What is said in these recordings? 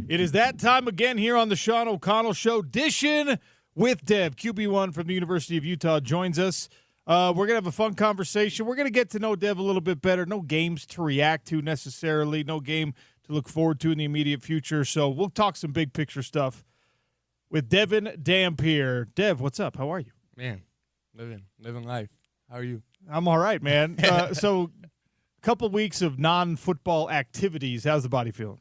It is that time again here on the Sean O'Connell Show. Dishin with Dev, QB1 from the University of Utah, joins us. We're going to have a fun conversation. We're going to get to know Dev a little bit better. No games to react to necessarily. No game to look forward to in the immediate future. So we'll talk some big picture stuff with Devon Dampier. Dev, what's up? How are you? Man, living life. How are you? I'm all right, man. So a couple weeks of non-football activities. How's the body feeling?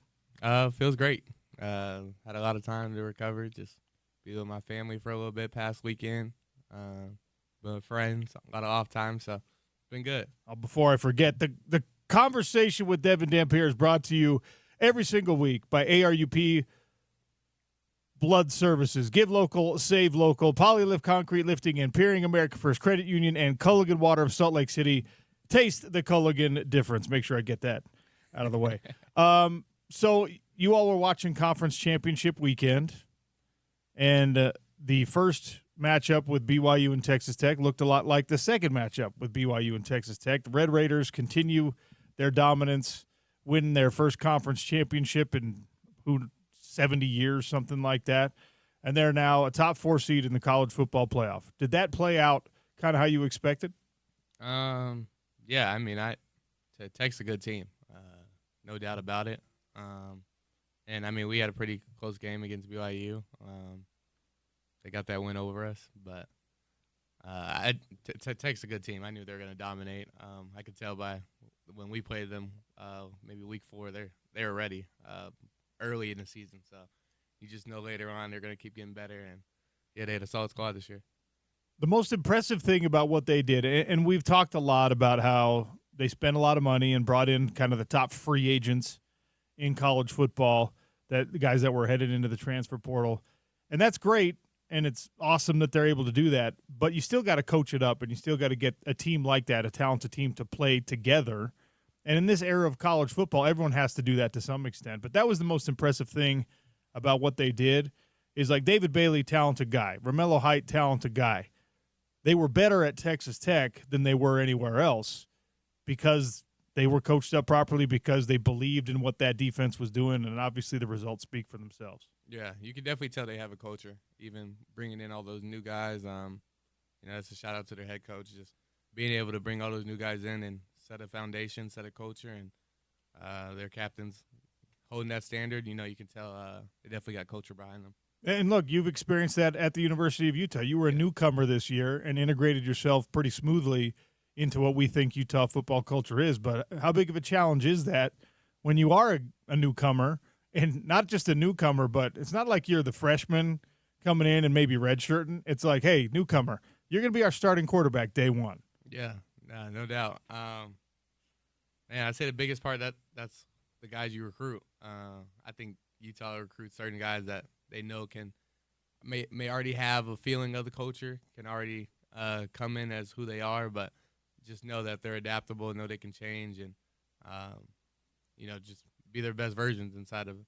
Feels great. Had a lot of time to recover. Just be with my family for a little bit past weekend. Been with friends, a lot of off time, so it's been good. Before I forget, the conversation with Devon Dampier is brought to you every single week by ARUP Blood Services. Give local, save local. Polylift Concrete Lifting and Peering, America First Credit Union, and Culligan Water of Salt Lake City. Taste the Culligan difference. Make sure I get that out of the way. So you all were watching Conference Championship weekend, and the first matchup with BYU and Texas Tech looked a lot like the second matchup with BYU and Texas Tech. The Red Raiders continue their dominance, win their first conference championship in 70 years, something like that, and they're now a top 4 seed in the college football playoff. Did that play out kind of how you expected? Yeah, I mean, Tech's a good team, no doubt about it. And, I mean, we had a pretty close game against BYU. They got that win over us. But Tech's a good team. I knew they were going to dominate. I could tell by when we played them, maybe week 4, they were ready early in the season. So you just know later on they're going to keep getting better. And, yeah, they had a solid squad this year. The most impressive thing about what they did, and we've talked a lot about how they spent a lot of money and brought in kind of the top free agents in college football, that the guys that were headed into the transfer portal. And that's great, and it's awesome that they're able to do that. But you still got to coach it up, and you still got to get a team like that, a talented team, to play together. And in this era of college football, everyone has to do that to some extent. But that was the most impressive thing about what they did, is like David Bailey, talented guy. Romello Height, talented guy. They were better at Texas Tech than they were anywhere else because they were coached up properly, because they believed in what that defense was doing, and obviously the results speak for themselves. Yeah, you can definitely tell they have a culture, even bringing in all those new guys. That's a shout-out to their head coach, just being able to bring all those new guys in and set a foundation, set a culture, and their captains holding that standard. You can tell they definitely got culture behind them. And look, you've experienced that at the University of Utah. You were a newcomer this year and integrated yourself pretty smoothly into what we think Utah football culture is. But how big of a challenge is that when you are a newcomer, and not just a newcomer, but it's not like you're the freshman coming in and maybe redshirting. It's like, hey, newcomer, you're going to be our starting quarterback day one. Yeah, no doubt. I'd say the biggest part, that's the guys you recruit. I think Utah recruits certain guys that they know may already have a feeling of the culture, can already come in as who they are, but just know that they're adaptable, know they can change, and just be their best versions inside of it.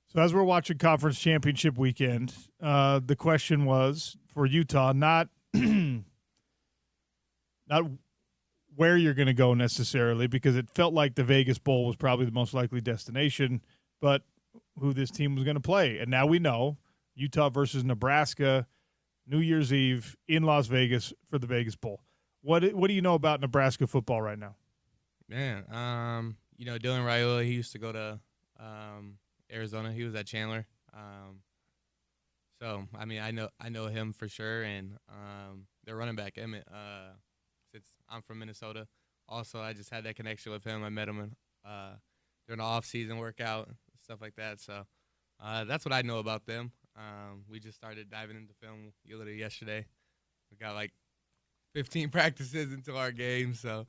So as we're watching Conference Championship weekend, the question was for Utah, not where you're going to go necessarily, because it felt like the Vegas Bowl was probably the most likely destination, but who this team was going to play. And now we know Utah versus Nebraska, New Year's Eve in Las Vegas for the Vegas Bowl. What do you know about Nebraska football right now? Man, Dylan Raiola, he used to go to Arizona. He was at Chandler. So, I mean, I know him for sure. And their running back, Emmett, I'm from Minnesota. Also, I just had that connection with him. I met him during the off-season workout, stuff like that. So that's what I know about them. We just started diving into film literally yesterday. We got like 15 practices until our game. So,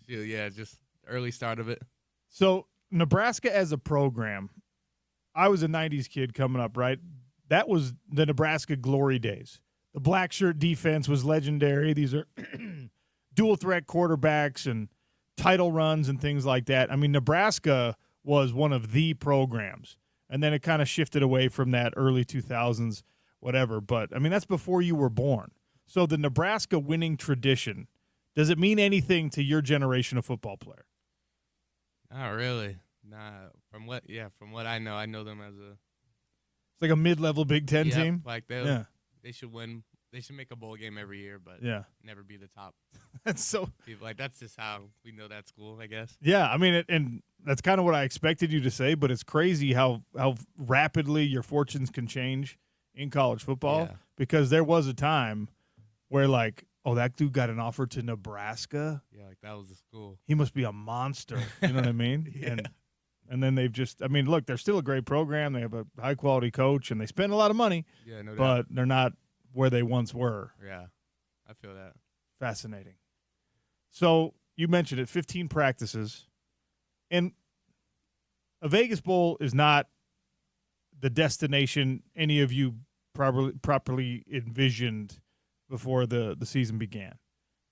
just early start of it. So Nebraska as a program, I was a 90s kid coming up, right? That was the Nebraska glory days. The black shirt defense was legendary. These are dual threat quarterbacks and title runs and things like that. I mean, Nebraska was one of the programs. And then it kind of shifted away from that early 2000s, whatever. But, I mean, that's before you were born. So the Nebraska winning tradition, does it mean anything to your generation of football player? Not really. Nah, from what I know them as a It's like a mid-level Big Ten team. Like they should win. They should make a bowl game every year, but never be the top. That's so. People, like that's just how we know that school, I guess. Yeah, I mean, and that's kind of what I expected you to say, but it's crazy how rapidly your fortunes can change in college football because there was a time where like, oh, that dude got an offer to Nebraska. Yeah, like that was the school. He must be a monster. You know what I mean? And then they've just, I mean, look, they're still a great program. They have a high-quality coach, and they spend a lot of money. Yeah, no doubt. But they're not where they once were. Yeah, I feel that. Fascinating. So you mentioned it, 15 practices. And a Vegas Bowl is not the destination any of you properly envisioned before the season began.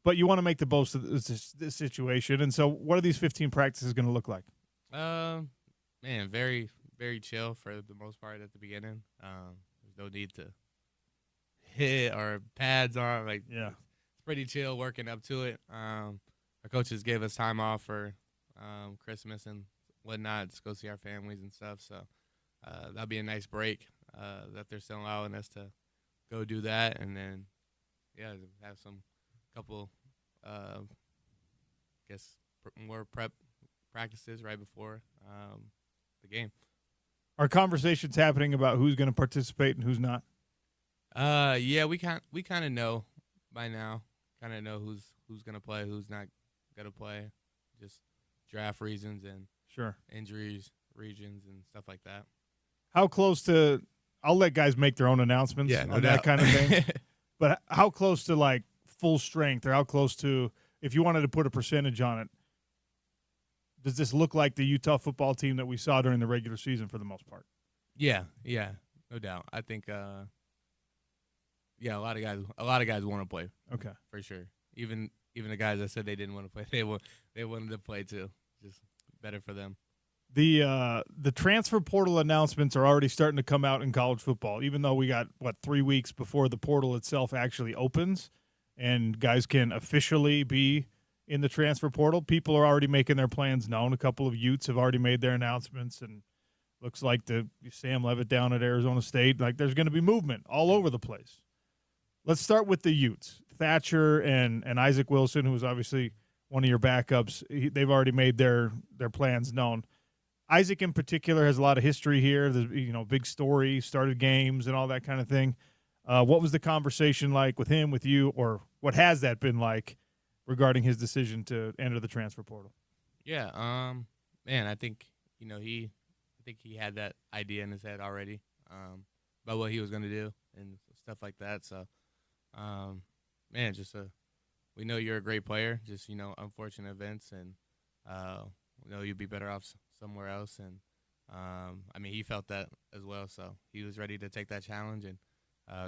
But you want to make the most of this situation. And so what are these 15 practices going to look like? Man, very, very chill for the most part at the beginning. There's no need to hit or pads on. Like, it's pretty chill working up to it. Our coaches gave us time off for Christmas and whatnot to go see our families and stuff. So that'll be a nice break that they're still allowing us to go do that. And then, have some couple, more prep practices right before the game. Are conversations happening about who's going to participate and who's not? We kind of know by now. Kind of know who's going to play, who's not going to play. Just draft reasons and injuries, regions, and stuff like that. How close to? I'll let guys make their own announcements on that kind of thing. But how close to like full strength, or how close to, if you wanted to put a percentage on it, does this look like the Utah football team that we saw during the regular season for the most part? Yeah, no doubt. I think, a lot of guys want to play. Okay, for sure. Even the guys that said they didn't want to play, they wanted to play too. Just better for them. The transfer portal announcements are already starting to come out in college football, even though we got 3 weeks before the portal itself actually opens and guys can officially be in the transfer portal. People are already making their plans known. A couple of Utes have already made their announcements, and looks like the Sam Levitt down at Arizona State. Like, there's going to be movement all over the place. Let's start with the Utes. Thatcher and Isaac Wilson, who was obviously one of your backups, they've already made their plans known. Isaac in particular has a lot of history here. Big story, started games and all that kind of thing. What was the conversation like with him, with you, or what has that been like regarding his decision to enter the transfer portal? Yeah, I think he had that idea in his head already about what he was going to do and stuff like that. So, we know you're a great player. Just unfortunate events, and we know you'd be better off somewhere else. And he felt that as well. So he was ready to take that challenge and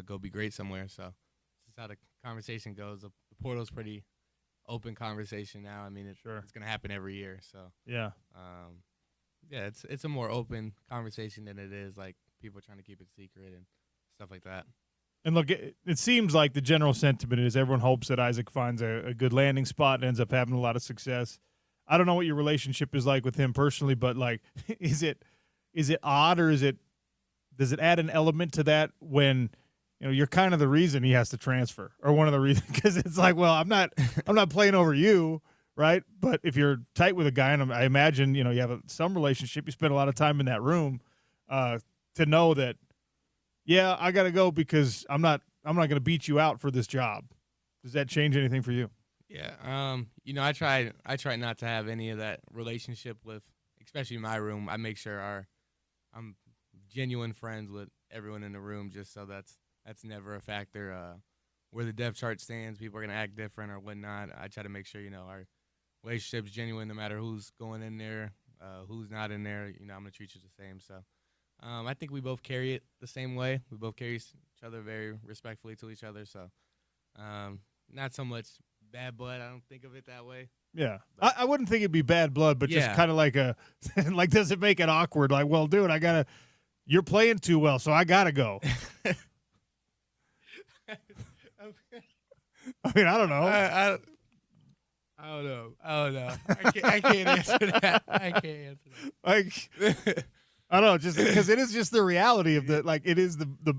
go be great somewhere. So this is how the conversation goes. The portal's pretty open conversation now. It's going to happen every year. So it's a more open conversation than it is like people trying to keep it secret and stuff like that. And look, it seems like the general sentiment is everyone hopes that Isaac finds a good landing spot and ends up having a lot of success. I don't know what your relationship is like with him personally, but like, is it odd, or does it add an element to that when you're kind of the reason he has to transfer, or one of the reasons? Because it's like, well, I'm not playing over you, right? But if you're tight with a guy, and I imagine you have some relationship, you spend a lot of time in that room, to know that, yeah, I got to go because I'm not going to beat you out for this job. Does that change anything for you? Yeah, I try not to have any of that relationship with, especially my room. I make sure I'm genuine friends with everyone in the room, just so that's never a factor. Where the depth chart stands, people are gonna act different or whatnot. I try to make sure our relationship's genuine, no matter who's going in there, who's not in there. I'm gonna treat you the same. So, I think we both carry it the same way. We both carry each other very respectfully to each other. So, not so much bad blood. I don't think of it that way. Yeah. I wouldn't think it'd be bad blood, but just kind of like like, does it make it awkward? Like, well, dude, you're playing too well, so I got to go. I don't know. I don't know. I can't answer that. I can't answer that. Like, I don't know, just because it is just the reality of the, like, it is the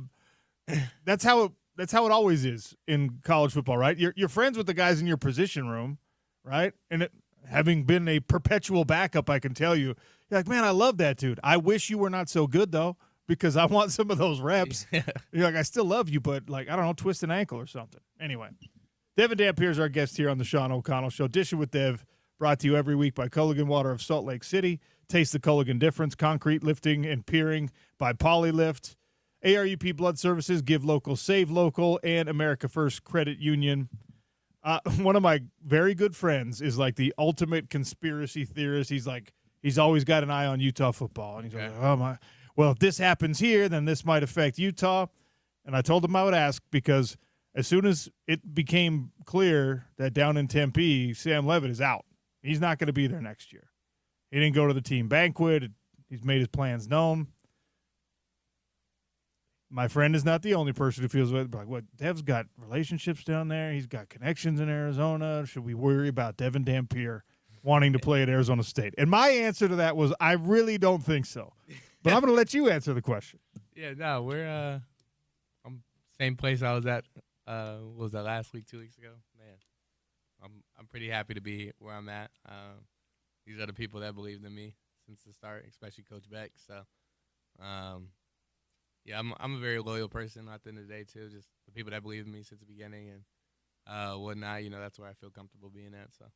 that's how it always is in college football, right? You're friends with the guys in your position room, right? And having been a perpetual backup, I can tell you, you're like, man, I love that dude. I wish you were not so good though, because I want some of those reps. Yeah. You're like, I still love you, but like, I don't know, twist an ankle or something. Anyway, Devon Dampier is our guest here on the Sean O'Connell Show. Dishin with Dev, brought to you every week by Culligan Water of Salt Lake City. Taste the Culligan difference. Concrete lifting and piering by Polylift. ARUP Blood Services, Give Local, Save Local, and America First Credit Union. One of my very good friends is like the ultimate conspiracy theorist. He's always got an eye on Utah football. And he's like, oh my, well, if this happens here, then this might affect Utah. And I told him I would ask, because as soon as it became clear that down in Tempe, Sam Levitt is out. He's not going to be there next year. He didn't go to the team banquet. He's made his plans known. My friend is not the only person who feels like, what, Dev's got relationships down there. He's got connections in Arizona. Should we worry about Devon Dampier wanting to play at Arizona State? And my answer to that was, I really don't think so. But I'm going to let you answer the question. Yeah, no, we're same place I was at. What was that, last week, 2 weeks ago? Man, I'm pretty happy to be where I'm at. These are the people that believed in me since the start, especially Coach Beck. So, yeah, I'm a very loyal person at the end of the day too. Just the people that believed in me since the beginning and whatnot. You know, that's where I feel comfortable being at. So,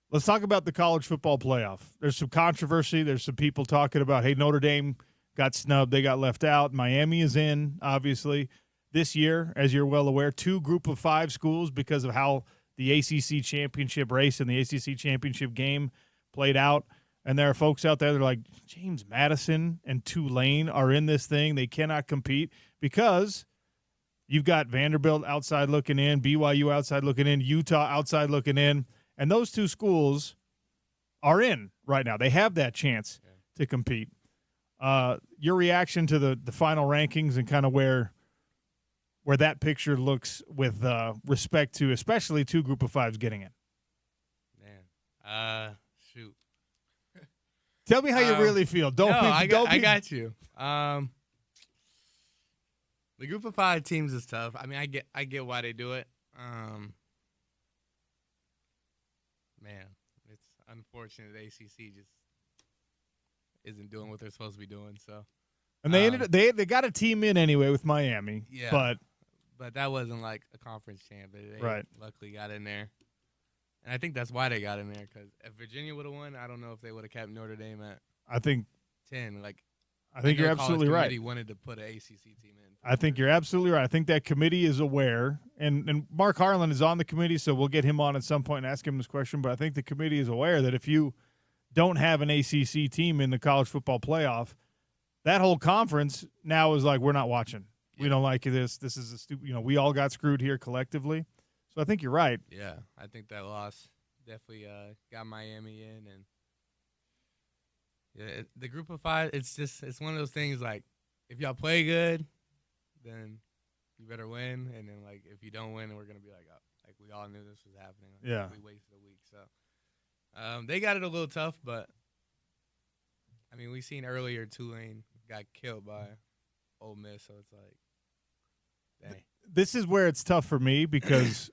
let's talk about the college football playoff. There's some controversy. There's some people talking about, hey, Notre Dame got snubbed. They got left out. Miami is in, obviously. This year, as you're well aware, 2 group of 5 schools because of how the ACC championship race and the ACC championship game played out. And there are folks out there that are like, James Madison and Tulane are in this thing. They cannot compete because you've got Vanderbilt outside looking in, BYU outside looking in, Utah outside looking in. And those 2 schools are in right now. They have that chance to compete. Your reaction to the final rankings and kind of where that picture looks with respect to especially 2 group of 5s getting in. Man, shoot. Tell me how you really feel. I got you. The group of 5 teams is tough. I mean, I get why they do it. Man, it's unfortunate the ACC just isn't doing what they're supposed to be doing. So, and they got a team in anyway with Miami. Yeah, but that wasn't like a conference champ. They luckily got in there. And I think that's why they got in there, because if Virginia would have won, I don't know if they would have kept Notre Dame at 10. I think you're absolutely right. He wanted to put an ACC team in. I think you're absolutely right. I think that committee is aware, and Mark Harlan is on the committee, so we'll get him on at some point and ask him this question. But I think the committee is aware that if you don't have an ACC team in the college football playoff, that whole conference now is like, we're not watching. Yeah. We don't like this. This is a stupid. We all got screwed here collectively. So I think you're right. Yeah, I think that loss definitely got Miami in, and yeah, the group of 5. It's one of those things like, if y'all play good, then you better win, and then like if you don't win, we're gonna be like, oh, like we all knew this was happening. Like, we wasted a week. So they got it a little tough, but I mean, we seen earlier Tulane got killed by Ole Miss, so it's like, dang. This is where it's tough for me because.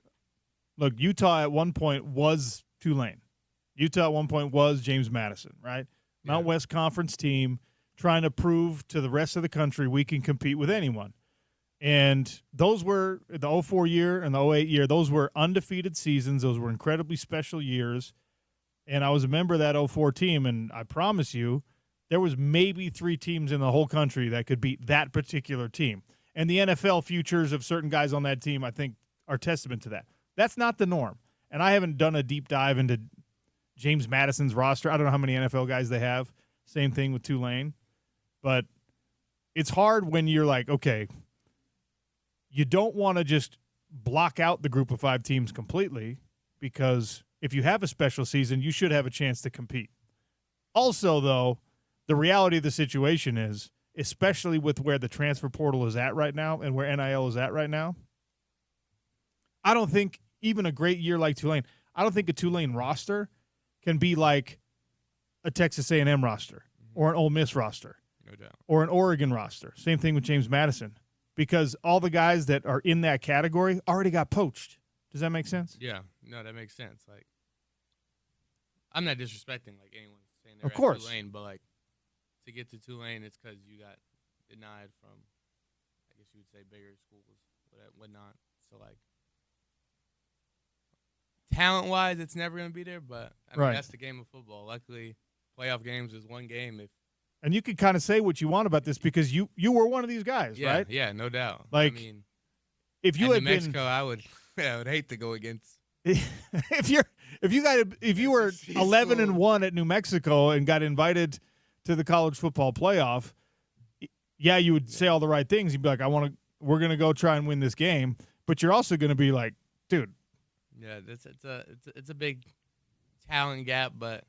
Look, Utah at one point was Tulane. Utah at one point was James Madison, right? Yeah. Mount West Conference team trying to prove to the rest of the country we can compete with anyone. And those were the 04 year and the 08 year. Those were undefeated seasons. Those were incredibly special years. And I was a member of that 04 team, and I promise you there was maybe 3 teams in the whole country that could beat that particular team. And the NFL futures of certain guys on that team, I think, are testament to that. That's not the norm. And I haven't done a deep dive into James Madison's roster. I don't know how many NFL guys they have. Same thing with Tulane. But it's hard when you're like, okay, you don't want to just block out the group of 5 teams completely, because if you have a special season, you should have a chance to compete. Also, though, the reality of the situation is, especially with where the transfer portal is at right now and where NIL is at right now, I don't think even a great year like Tulane, I don't think a Tulane roster can be like a Texas A&M roster or an Ole Miss roster. No doubt. Or an Oregon roster. Same thing with James Madison. Because all the guys that are in that category already got poached. Does that make sense? Yeah. No, that makes sense. Like, I'm not disrespecting like anyone saying they're Of course. at Tulane, but like to get to Tulane, it's because you got denied from, I guess you would say, bigger schools, whatnot. So like, talent-wise, it's never going to be there, but I mean, that's the game of football. Luckily, playoff games is one game. And you can kind of say what you want about this because you were one of these guys, right? Yeah, no doubt. Like, I mean, if you had New Mexico, I would hate to go against. if you were 11-1 at New Mexico and got invited to the college football playoff, yeah, you would say all the right things. You'd be like, we're going to go try and win this game, but you're also going to be like, dude. Yeah, it's a big talent gap, but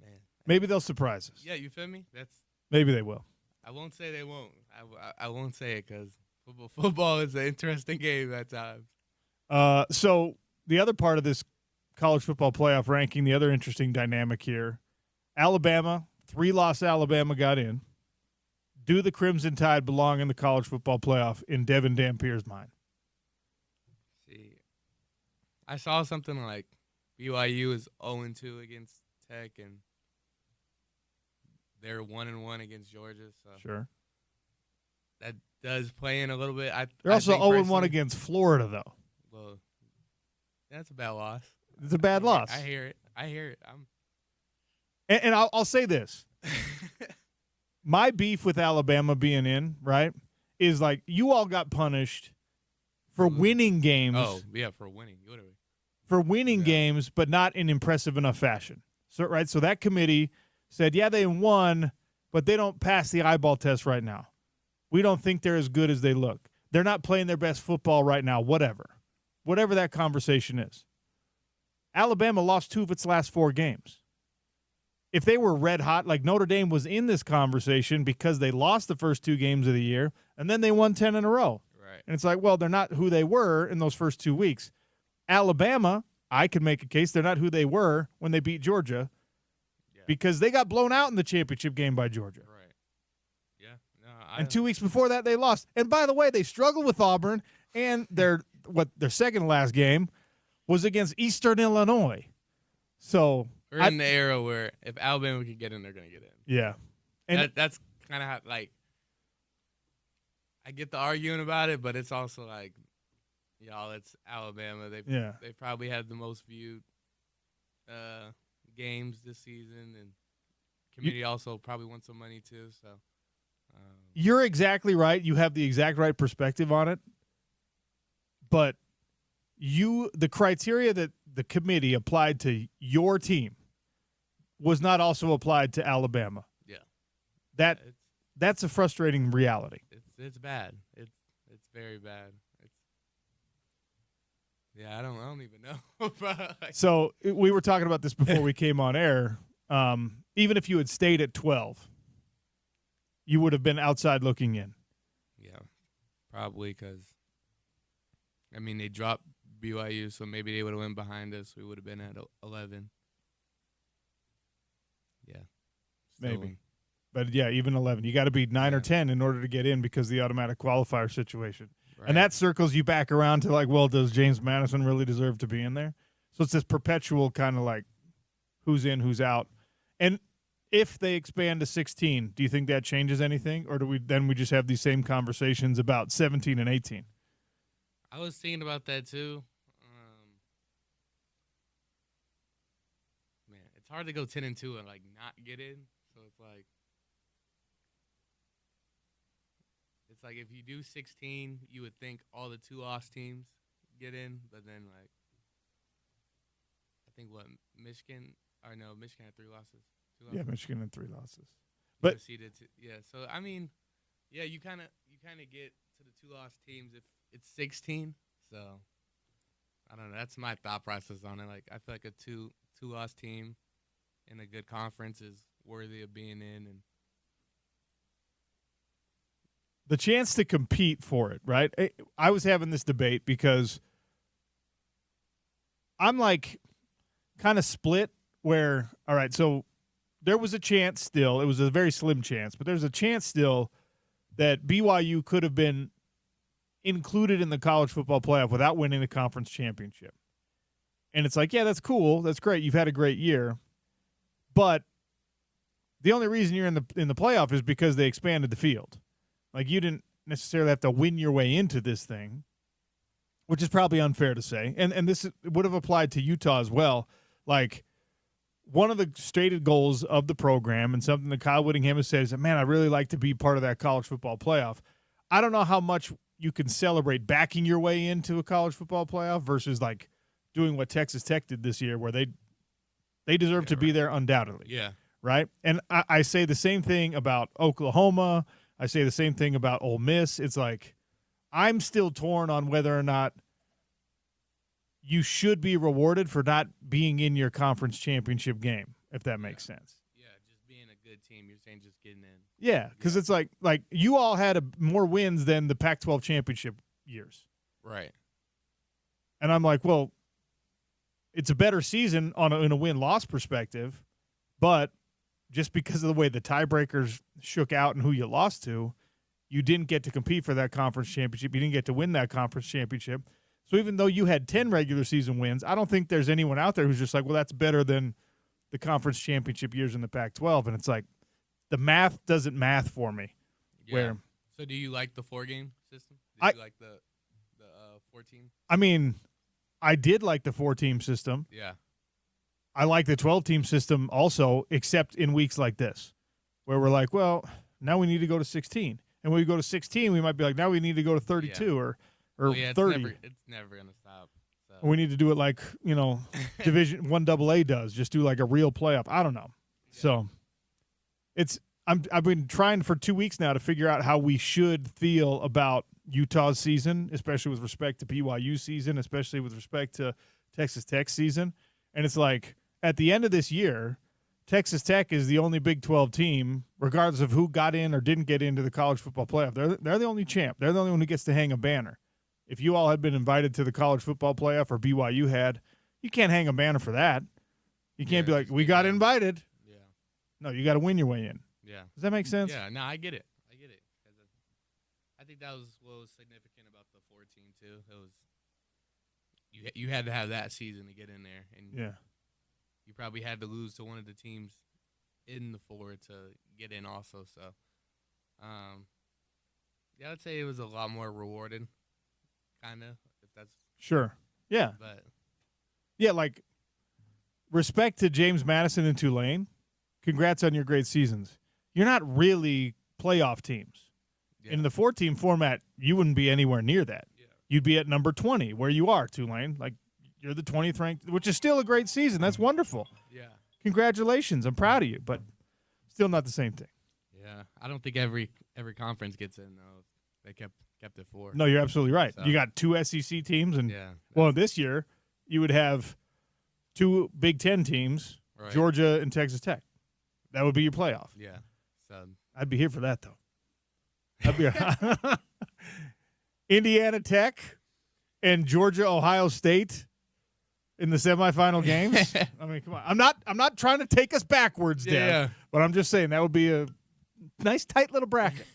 man, maybe they'll surprise us. Yeah, you feel me? Maybe they will. I won't say they won't. I won't say it because football is an interesting game at times. So the other part of this college football playoff ranking, the other interesting dynamic here, Alabama, 3-loss Alabama got in. Do the Crimson Tide belong in the college football playoff in Devon Dampier's mind? See, I saw something like BYU is 0-2 against Tech, and they're 1-1 against Georgia. So sure, that does play in a little bit. They're also 0-1 against Florida, though. Well, that's a bad loss. It's a bad loss. I hear it. And I'll say this. My beef with Alabama being in, right, is like you all got punished for winning games. Oh, yeah, for winning. Whatever. For winning games, but not in impressive enough fashion. So that committee said, yeah, they won, but they don't pass the eyeball test right now. We don't think they're as good as they look. They're not playing their best football right now, whatever that conversation is. Alabama lost 2 of its last 4 games. If they were red hot, like Notre Dame was in this conversation because they lost the first 2 games of the year, and then they won 10 in a row. Right. And it's like, well, they're not who they were in those first 2 weeks. Alabama, I could make a case they're not who they were when they beat Georgia because they got blown out in the championship game by Georgia. Right. Yeah. No, and 2 weeks before that, they lost. And by the way, they struggled with Auburn, and their second last game was against Eastern Illinois. So we're in the era where if Alabama could get in, they're going to get in. Yeah. And that's kind of how, like, I get the arguing about it, but it's also like, y'all, it's Alabama. They probably had the most viewed games this season, and community also probably won some money too. So you're exactly right. You have the exact right perspective on it. But the criteria that the committee applied to your team was not also applied to Alabama. Yeah. That's a frustrating reality. It's bad. It's very bad. Yeah, I don't even know. So we were talking about this before we came on air. Even if you had stayed at 12, you would have been outside looking in. Yeah, probably because, I mean, they dropped BYU, so maybe they would have went behind us. We would have been at 11. Yeah. Maybe. But, yeah, even 11. You got to be 9 or 10 in order to get in because of the automatic qualifier situation. Right. And that circles you back around to like, well, does James Madison really deserve to be in there? So it's this perpetual kind of like who's in, who's out. And if they expand to 16, do you think that changes anything? Or do we just have these same conversations about 17 and 18? I was thinking about that too. Man, it's hard to go 10-2 and like not get in. So it's like if you do 16, you would think all the 2-loss teams get in, but then like I think Michigan had 3 losses. 2 losses. Yeah, Michigan had 3 losses. But so I mean, yeah, you kind of get to the 2-loss teams if it's 16. So I don't know. That's my thought process on it. Like I feel like a 2-loss team in a good conference is worthy of being in, and the chance to compete for it, right? I was having this debate because I'm like kind of split where, all right, so there was a chance still. It was a very slim chance, but there's a chance still that BYU could have been included in the college football playoff without winning the conference championship. And it's like, yeah, that's cool. That's great. You've had a great year. But the only reason you're in the playoff is because they expanded the field. Like, you didn't necessarily have to win your way into this thing, which is probably unfair to say. And this would have applied to Utah as well. Like, one of the stated goals of the program, and something that Kyle Whittingham has said, is that, man, I really like to be part of that college football playoff. I don't know how much you can celebrate backing your way into a college football playoff versus, like, doing what Texas Tech did this year, where they deserve to be there undoubtedly. Yeah. Right? And I say the same thing about Oklahoma. I say the same thing about Ole Miss. It's like, I'm still torn on whether or not you should be rewarded for not being in your conference championship game, if that makes sense. Yeah, just being a good team. You're saying just getting in. Yeah, because it's like you all had more wins than the Pac-12 championship years. Right. And I'm like, well, it's a better season in a win-loss perspective, but just because of the way the tiebreakers shook out and who you lost to, you didn't get to compete for that conference championship. You didn't get to win that conference championship. So even though you had 10 regular season wins, I don't think there's anyone out there who's just like, well, that's better than the conference championship years in the Pac-12. And it's like, the math doesn't math for me. Yeah. So do you like the 4-game system? Did you like the 4-team? I mean, I did like the 4-team system. Yeah. I like the 12-team system also, except in weeks like this, where we're like, well, now we need to go to 16. And when we go to 16, we might be like, now we need to go to 32 or 30. It's never going to stop. So. We need to do it like, Division 1 AA does, just do like a real playoff. I don't know. Yeah. So I've been trying for 2 weeks now to figure out how we should feel about Utah's season, especially with respect to BYU season, especially with respect to Texas Tech season. And it's like, at the end of this year, Texas Tech is the only Big 12 team, regardless of who got in or didn't get into the college football playoff. They're the only champ. They're the only one who gets to hang a banner. If you all had been invited to the college football playoff, or BYU had, you can't hang a banner for that. You can't be like, we got invited. Yeah. No, you got to win your way in. Yeah. Does that make sense? Yeah, no, I get it. I think that was what was significant about the 14 too. It was you had to have that season to get in there, and yeah, you probably had to lose to one of the teams in the 4 to get in also. So, yeah, I'd say it was a lot more rewarding, kind of, if that's sure. Yeah, but yeah, like, respect to James Madison and Tulane. Congrats on your great seasons. You're not really playoff teams. Yeah. In the 4-team format, you wouldn't be anywhere near that. Yeah. You'd be at number 20, where you are, Tulane. Like, you're the 20th ranked, which is still a great season. That's wonderful. Yeah. Congratulations. I'm proud of you, but still not the same thing. Yeah. I don't think every conference gets in, though. They kept it 4. No, you're absolutely right. So. You got 2 SEC teams, and well, this year you would have 2 Big Ten teams, right. Georgia and Texas Tech. That would be your playoff. Yeah. So I'd be here for that, though. I'd be Indiana Tech and Georgia Ohio State in the semifinal games. I mean, come on. I'm not trying to take us backwards, Dad, but I'm just saying that would be a nice, tight little bracket.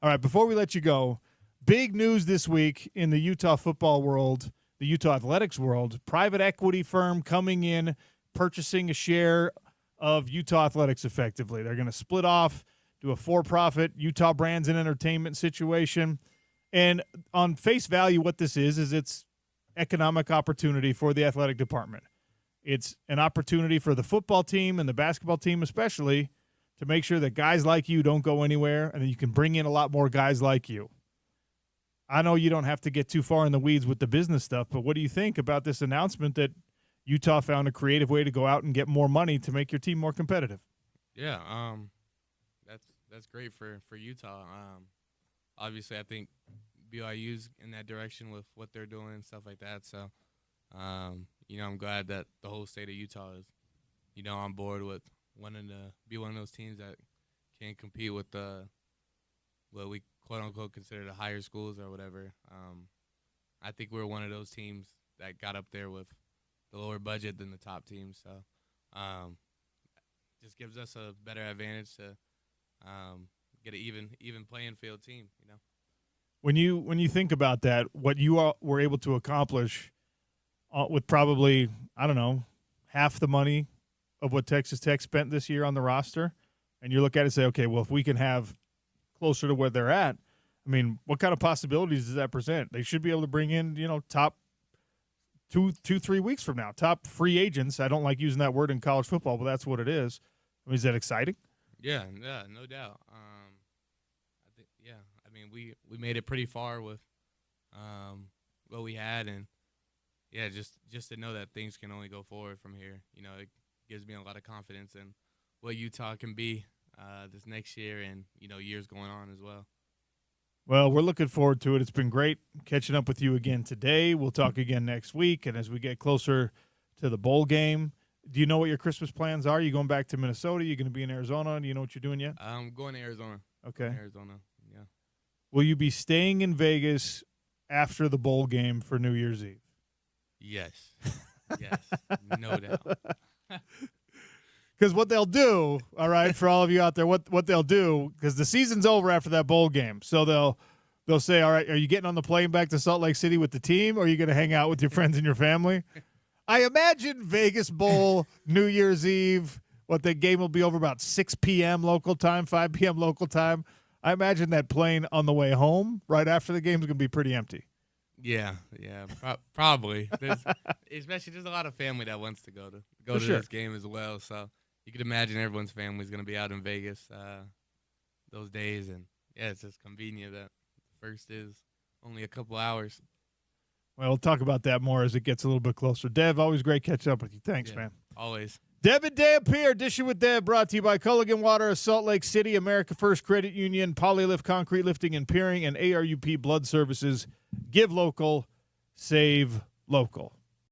All right, before we let you go, big news this week in the Utah football world, the Utah athletics world. Private equity firm coming in, purchasing a share of Utah athletics effectively. They're going to split off, do a for-profit Utah Brands and Entertainment situation. And on face value, what this is it's economic opportunity for the athletic department. It's an opportunity for the football team and the basketball team especially to make sure that guys like you don't go anywhere, and then you can bring in a lot more guys like you. I know you don't have to get too far in the weeds with the business stuff, but what do you think about this announcement that Utah found a creative way to go out and get more money to make your team more competitive? Yeah, that's great for Utah. Obviously, I think BYU's in that direction with what they're doing and stuff like that. So, I'm glad that the whole state of Utah is, on board with wanting to be one of those teams that can compete with what we quote-unquote consider the higher schools or whatever. I think we're one of those teams that got up there with the lower budget than the top teams. So, just gives us a better advantage to get an even playing field team. When you think about that, what you all were able to accomplish with probably, I don't know, half the money of what Texas Tech spent this year on the roster, and you look at it and say, okay, well, if we can have closer to where they're at, I mean, what kind of possibilities does that present? They should be able to bring in, top 3 weeks from now, top free agents. I don't like using that word in college football, but that's what it is. I mean, is that exciting? Yeah, no doubt. I mean, we made it pretty far with what we had, and just to know that things can only go forward from here. It gives me a lot of confidence in what Utah can be this next year and years going on as well. Well, we're looking forward to it. It's been great catching up with you again today. We'll talk again next week, and as we get closer to the bowl game, do you know what your Christmas plans are? You going back to Minnesota? You going to be in Arizona? Do you know what you're doing yet? I'm going to Arizona. Okay. Arizona, yeah. Will you be staying in Vegas after the bowl game for New Year's Eve? Yes, no doubt. Because what they'll do, all right, for all of you out there, what they'll do, because the season's over after that bowl game, so they'll say, all right, are you getting on the plane back to Salt Lake City with the team, or are you going to hang out with your friends and your family? I imagine Vegas Bowl, New Year's Eve, the game will be over about 6 p.m. local time, 5 p.m. local time. I imagine that plane on the way home right after the game is going to be pretty empty. Yeah, probably. Especially there's a lot of family that wants to go to this game as well. So you could imagine everyone's family is going to be out in Vegas those days, and it's just convenient that first is only a couple hours. Well, we'll talk about that more as it gets a little bit closer. Dev, always great catching up with you. Thanks, man. Always. Devon Dampier, Dishin with Dev, brought to you by Culligan Water of Salt Lake City, America First Credit Union, Polylift Concrete Lifting and Piering, and ARUP Blood Services. Give local, save local.